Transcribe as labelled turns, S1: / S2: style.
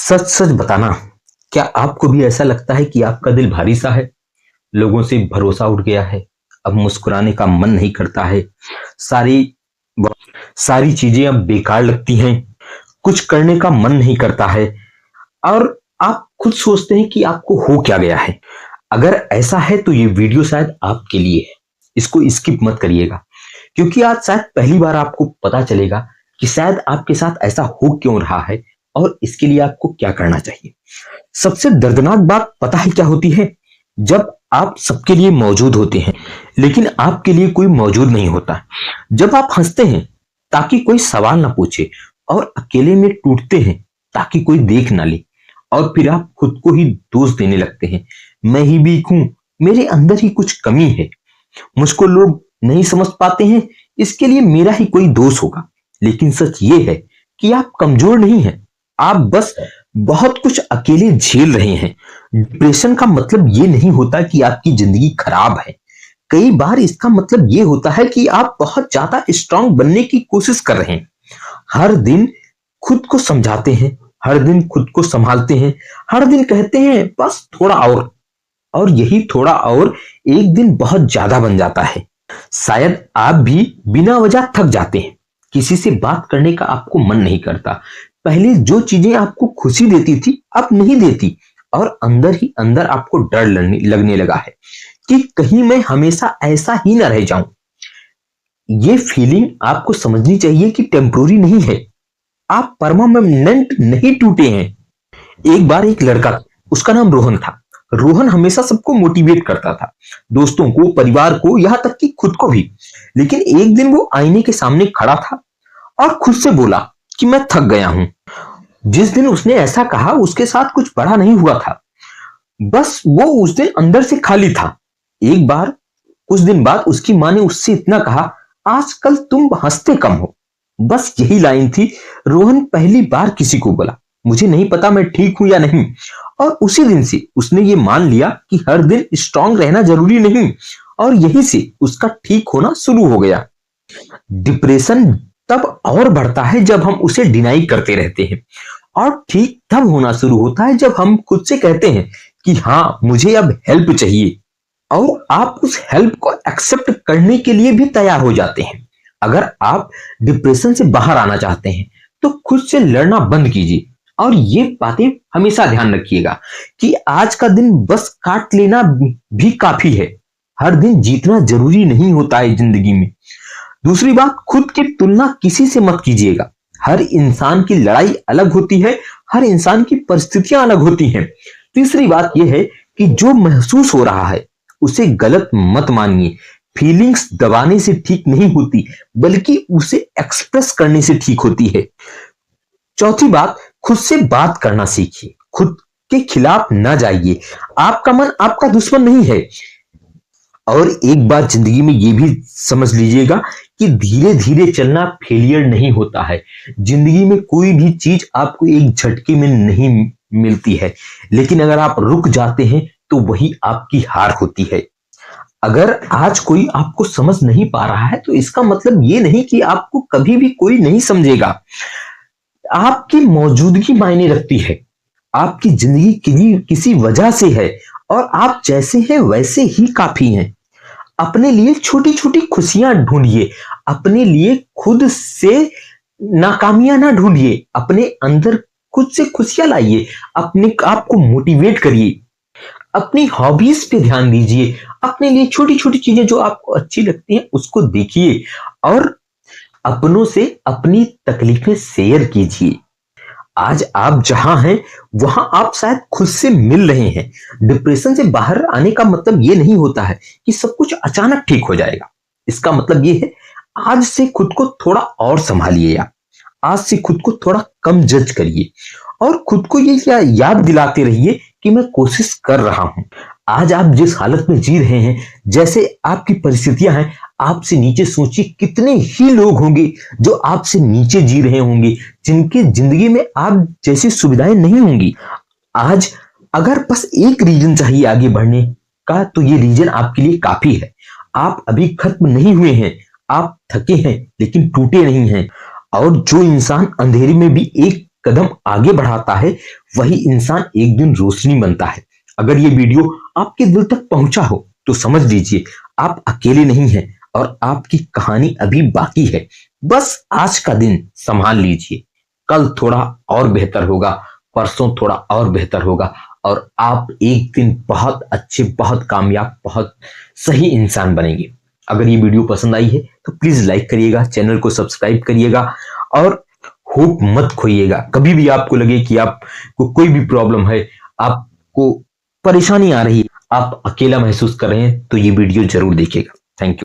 S1: सच सच बताना, क्या आपको भी ऐसा लगता है कि आपका दिल भारी सा है? लोगों से भरोसा उठ गया है, अब मुस्कुराने का मन नहीं करता है, सारी सारी चीजें अब बेकार लगती हैं, कुछ करने का मन नहीं करता है और आप खुद सोचते हैं कि आपको हो क्या गया है। अगर ऐसा है तो ये वीडियो शायद आपके लिए है। इसको स्किप मत करिएगा, क्योंकि आज शायद पहली बार आपको पता चलेगा कि शायद आपके साथ ऐसा हो क्यों रहा है और इसके लिए आपको क्या करना चाहिए। सबसे दर्दनाक बात पता है क्या होती है? जब आप सबके लिए मौजूद होते हैं लेकिन आपके लिए कोई मौजूद नहीं होता। जब आप हंसते हैं ताकि कोई सवाल ना पूछे और अकेले में टूटते हैं ताकि कोई देख ना ले, और फिर आप खुद को ही दोष देने लगते हैं। मैं ही वीक हूं, मेरे अंदर ही कुछ कमी है, मुझको लोग नहीं समझ पाते हैं, इसके लिए मेरा ही कोई दोष होगा। लेकिन सच ये है कि आप कमजोर नहीं हैं, आप बस बहुत कुछ अकेले झेल रहे हैं। डिप्रेशन का मतलब ये नहीं होता कि आपकी जिंदगी खराब है। कई बार इसका मतलब ये होता है कि आप बहुत ज्यादा स्ट्रांग बनने की कोशिश कर रहे हैं। हर दिन खुद को समझाते हैं, हर दिन खुद को संभालते हैं, हर दिन कहते हैं बस थोड़ा और यही थोड़ा और एक दिन बहुत ज्यादा बन जाता है। शायद आप भी बिना वजह थक जाते हैं, किसी से बात करने का आपको मन नहीं करता। पहले जो चीजें आपको खुशी देती थी अब नहीं देती, और अंदर ही अंदर आपको डर लगने लगा है कि कहीं मैं हमेशा ऐसा ही ना रह जाऊं। ये फीलिंग आपको समझनी चाहिए कि टेम्पोररी नहीं है, आप परमानेंट नहीं टूटे हैं। एक बार एक लड़का, उसका नाम रोहन था। रोहन हमेशा सबको मोटिवेट करता था, दोस्तों को, परिवार को, यहां तक कि खुद को भी। लेकिन एक दिन वो आईने के सामने खड़ा था और खुद से बोला कि मैं थक गया हूं। जिस दिन उसने ऐसा कहा उसके साथ कुछ बड़ा नहीं हुआ था, बस वो उस दिन अंदर से खाली था। एक बार कुछ दिन बाद उसकी माँ ने उससे इतना कहा, आजकल तुम हंसते कम हो। बस यही लाइन थी। रोहन पहली बार किसी को बोला, मुझे नहीं पता मैं ठीक हूं या नहीं, और उसी दिन से उसने ये मान लिया कि हर दिन स्ट्रांग रहना जरूरी नहीं, और यहीं से उसका ठीक होना शुरू हो गया। डिप्रेशन तब और बढ़ता है जब हम उसे डिनाई करते रहते हैं, और ठीक तब होना शुरू होता है जब हम खुद से कहते हैं कि हाँ मुझे अब हेल्प चाहिए, और आप उस हेल्प को एक्सेप्ट करने के लिए भी तैयार हो जाते हैं। अगर आप डिप्रेशन से बाहर आना चाहते हैं तो खुद से लड़ना बंद कीजिए, और ये बातें हमेशा ध्यान रखिएगा कि आज का दिन बस काट लेना भी काफी है। हर दिन जीतना जरूरी नहीं होता है जिंदगी में। दूसरी बात, खुद की तुलना किसी से मत कीजिएगा। हर इंसान की लड़ाई अलग होती है, हर इंसान की परिस्थितियां अलग होती हैं। तीसरी बात यह है कि जो महसूस हो रहा है उसे गलत मत मानिए। फीलिंग्स दबाने से ठीक नहीं होती, बल्कि उसे एक्सप्रेस करने से ठीक होती है। चौथी बात, खुद से बात करना सीखिए, खुद के खिलाफ ना जाइए। आपका मन आपका दुश्मन नहीं है। और एक बात जिंदगी में ये भी समझ लीजिएगा कि धीरे धीरे चलना फेलियर नहीं होता है। जिंदगी में कोई भी चीज आपको एक झटके में नहीं मिलती है, लेकिन अगर आप रुक जाते हैं तो वही आपकी हार होती है। अगर आज कोई आपको समझ नहीं पा रहा है तो इसका मतलब ये नहीं कि आपको कभी भी कोई नहीं समझेगा। आपकी मौजूदगी मायने रखती है, आपकी जिंदगी किसी वजह से है, और आप जैसे हैं वैसे ही काफी हैं। अपने लिए छोटी छोटी खुशियां ढूंढिए, अपने लिए खुद से नाकामियां ना ढूंढिए, अपने अंदर खुद से खुशियां लाइए, अपने आप को मोटिवेट करिए, अपनी हॉबीज पे ध्यान दीजिए, अपने लिए छोटी छोटी चीजें जो आपको अच्छी लगती हैं उसको देखिए, और अपनों से अपनी तकलीफें शेयर कीजिए। आज आप जहां हैं वहां आप शायद खुद से मिल रहे हैं। डिप्रेशन से बाहर आने का मतलब ये नहीं होता है कि सब कुछ अचानक ठीक हो जाएगा। इसका मतलब ये है, आज से खुद को थोड़ा और संभालिए, आप आज से खुद को थोड़ा कम जज करिए, और खुद को ये याद दिलाते रहिए कि मैं कोशिश कर रहा हूं। आज आप जिस हालत में जी रहे हैं, जैसे आपकी परिस्थितियां हैं, आपसे नीचे सोचिए कितने ही लोग होंगे जो आपसे नीचे जी रहे होंगे, जिनकी जिंदगी में आप जैसी सुविधाएं नहीं होंगी। आज अगर बस एक रीजन चाहिए आगे बढ़ने का तो ये रीजन आपके लिए काफी है। आप अभी खत्म नहीं हुए हैं, आप थके हैं लेकिन टूटे नहीं हैं। और जो इंसान अंधेरे में भी एक कदम आगे बढ़ाता है वही इंसान एक दिन रोशनी बनता है। अगर ये वीडियो आपके दिल तक पहुंचा हो तो समझ लीजिए आप अकेले नहीं हैं और आपकी कहानी अभी बाकी है। बस आज का दिन संभाल लीजिए, कल थोड़ा और बेहतर होगा, परसों थोड़ा और बेहतर होगा और आप एक दिन बहुत अच्छे, बहुत कामयाब, बहुत सही इंसान बनेंगे। अगर ये वीडियो पसंद आई है तो प्लीज लाइक करिएगा, चैनल को सब्सक्राइब करिएगा और होप मत खोइएगा। कभी भी आपको लगे कि आपको कोई भी प्रॉब्लम है, आपको परेशानी आ रही है, आप अकेला महसूस कर रहे हैं, तो ये वीडियो जरूर देखिएगा। Thank you.